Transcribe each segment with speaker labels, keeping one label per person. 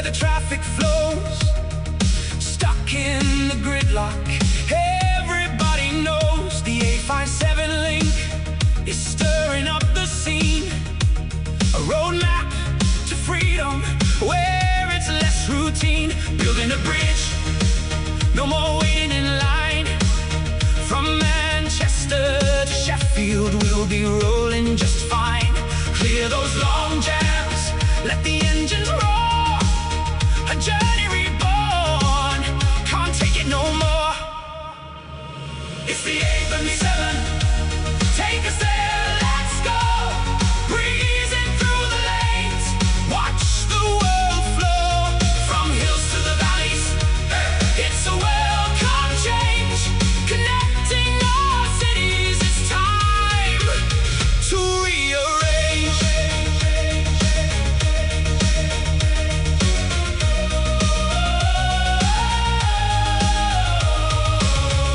Speaker 1: the traffic flows, stuck in the gridlock. Everybody knows the 857 link is stirring up the scene. A roadmap to freedom where it's less routine. Building a bridge, no more waiting in line. From Manchester to Sheffield, we'll be rolling just fine. Clear those long jams, let the engines roar. A journey reborn, can't take it no more. It's the 857, take us there, let's go. Breezing through the lanes, watch the world flow. From hills to the valleys, it's a welcome change. Connecting our cities, it's time to rearrange.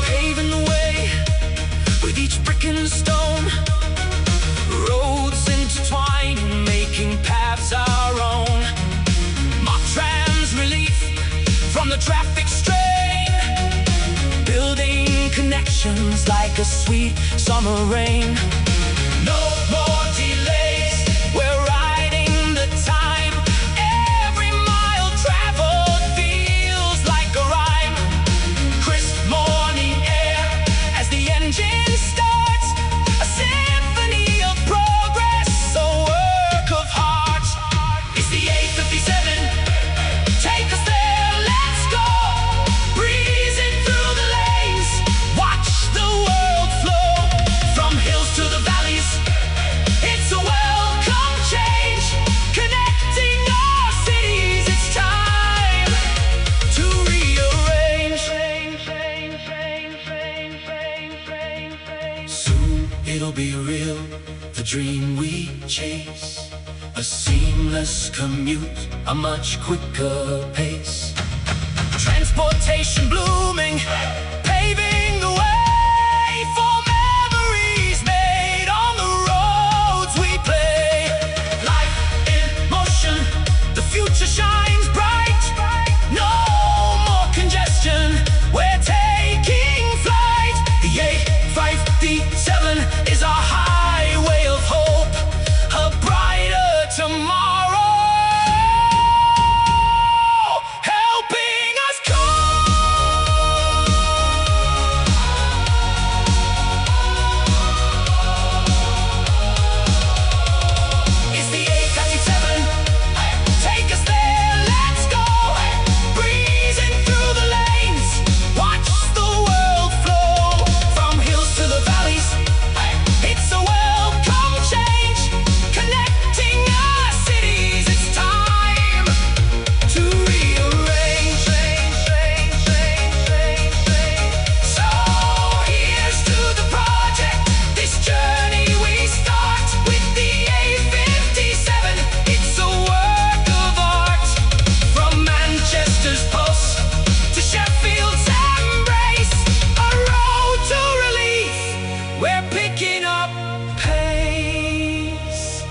Speaker 1: Paving the way with each brick and stone, roads intertwining, making paths our own. Mottram's relief from the traffic strain, building connections like a sweet summer rain. No more delays, we're riding the time. Every mile traveled feels like a rhyme. Crisp morning air as the engine starts. A symphony of progress, a work of heart. It's the 857, take us there, let's go. Breezing through the lanes, watch the world flow. From hills to the valleys, it's a welcome change. Connecting our cities, it's time to rearrange. Soon it'll be real, the dream we chase. A seamless commute, a much quicker pace. Transportation blooming, paving the way for memories made on the roads we play. Life in motion, the future shines bright. No more congestion, we're taking flight. The 857 is our highway of hope, a brighter tomorrow, helping us It's the 857, take us there, let's go. Breezing through the lanes, watch the world flow. From hills to the valleys, it's a welcome change. Connecting our cities, it's time to rearrange. So here's to the project, this journey we start with the 857. It's a work of art. From Manchester's pulse to Sheffield's embrace, a road to relief, we're picking up pace.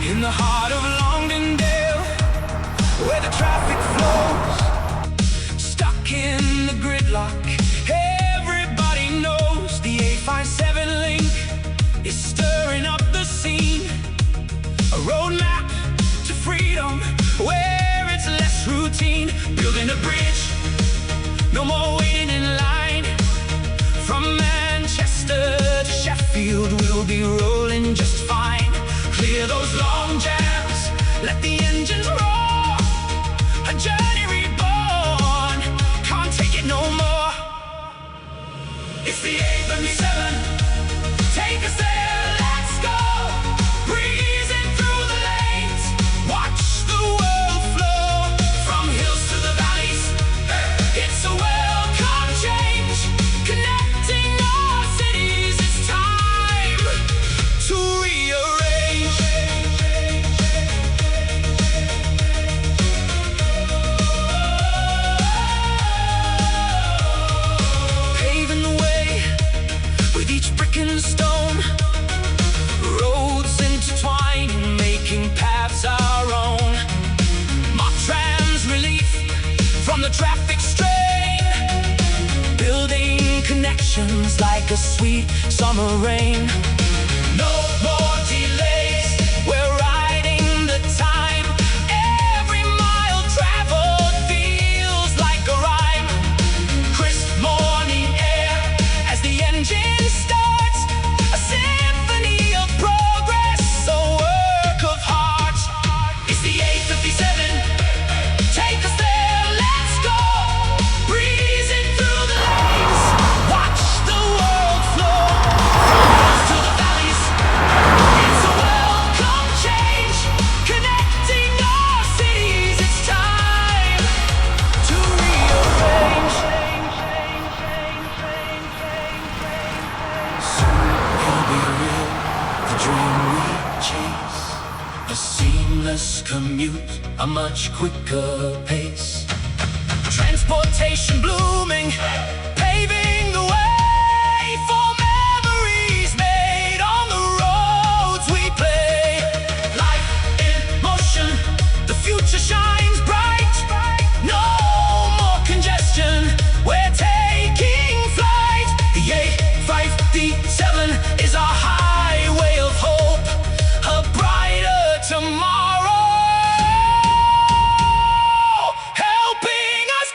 Speaker 1: In the heart of Longdendale, where the traffic flows, stuck in the gridlock. Everybody knows the 857 link is stirring up the scene. A roadmap to freedom where it's less routine. Building a bridge, no more waiting in line. From Manchester to Sheffield, we'll be rolling just fine. Clear those long jams, let the engines roar. A journey reborn, can't take it no more. It's the 857, and stone, roads intertwining, making paths our own. Mottram's relief from the traffic strain, building connections like a sweet summer rain. No more delays, we're riding the time. Every mile traveled feels like a rhyme. Crisp morning air as the engine starts, a symphony of progress, a work of heart. It's the A57, take us there, let's go. Breezing through the lanes, watch the world flow. To the valleys, it's a welcome change, connecting our cities. It's time to rearrange. Soon it'll be real, the dream we chase. A seamless commute, a much quicker pace. Transportation blooming, paving the way for memories made on the roads we play. Life in motion, the future shines bright. No more congestion, we're taking flight. The A57 is our highway of hope, a brighter tomorrow, helping us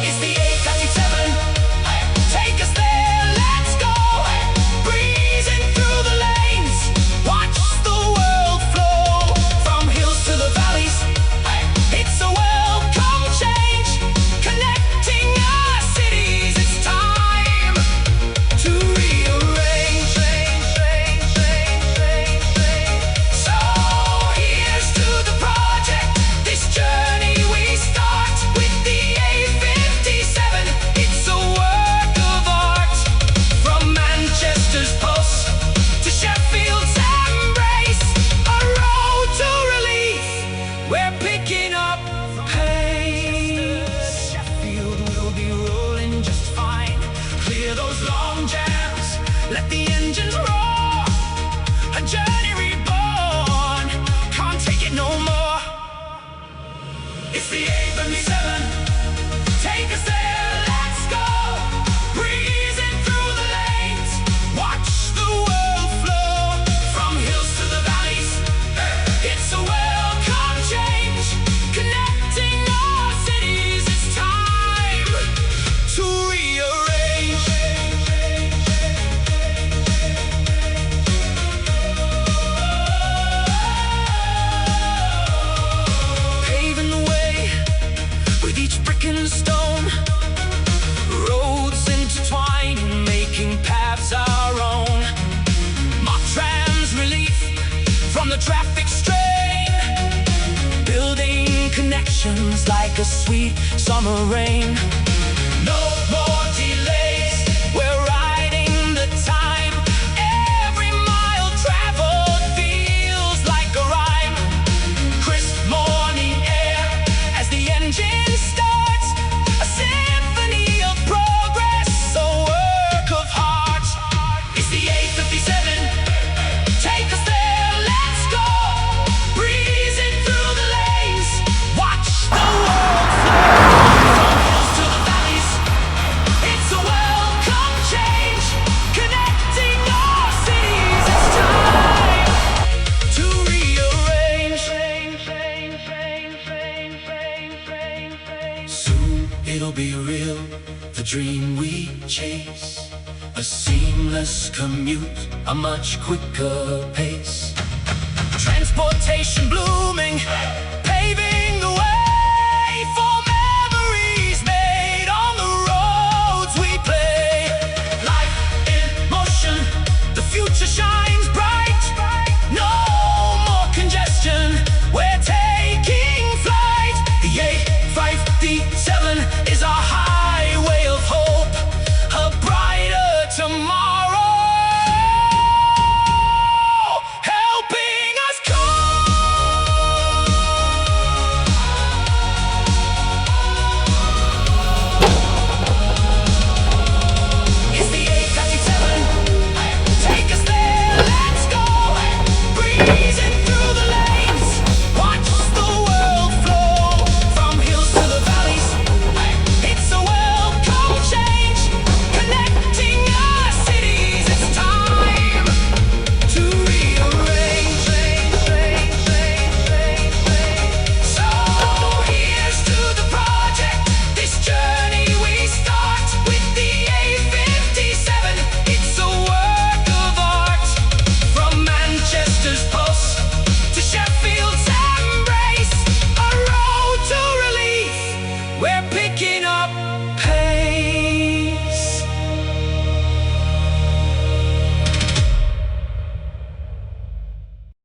Speaker 1: It's the A57, take us there, let's go. Breezing through the lanes, watch the world flow. From hills to the valleys, it's a welcome change, connecting our cities. It's time to rearrange. So here's to the project, this journey we start with the A57. It's a work of art, from Manchester's pulse to Sheffield's embrace, a road to relief, we're picking up pace. Sheffield will be rolling just fine, clear those long jams, let the engines roar, a journey reborn, can't take it no more. It's the A57, take us there, let's go. Breezing through the lanes, watch the world flow. From hills to the valleys, it's a welcome change, connecting our cities. It's time to rearrange. Paving the way with each brick and stone, roads intertwining, making paths our own. Mottram's relief from the traffic strain, building connections like a sweet summer rain. No more delays, we're riding the time. Every mile traveled feels like a rhyme. Crisp morning air as the engine starts, a symphony of progress, a work of heart. It's the A57, take us there, let's go. Breezing through the lanes, watch the world flow. From hills to the valleys, it's a welcome change, connecting our cities. It's time to rearrange. Soon it'll be real, the dream we chase. A seamless commute, a much quicker pace. Transportation blooming,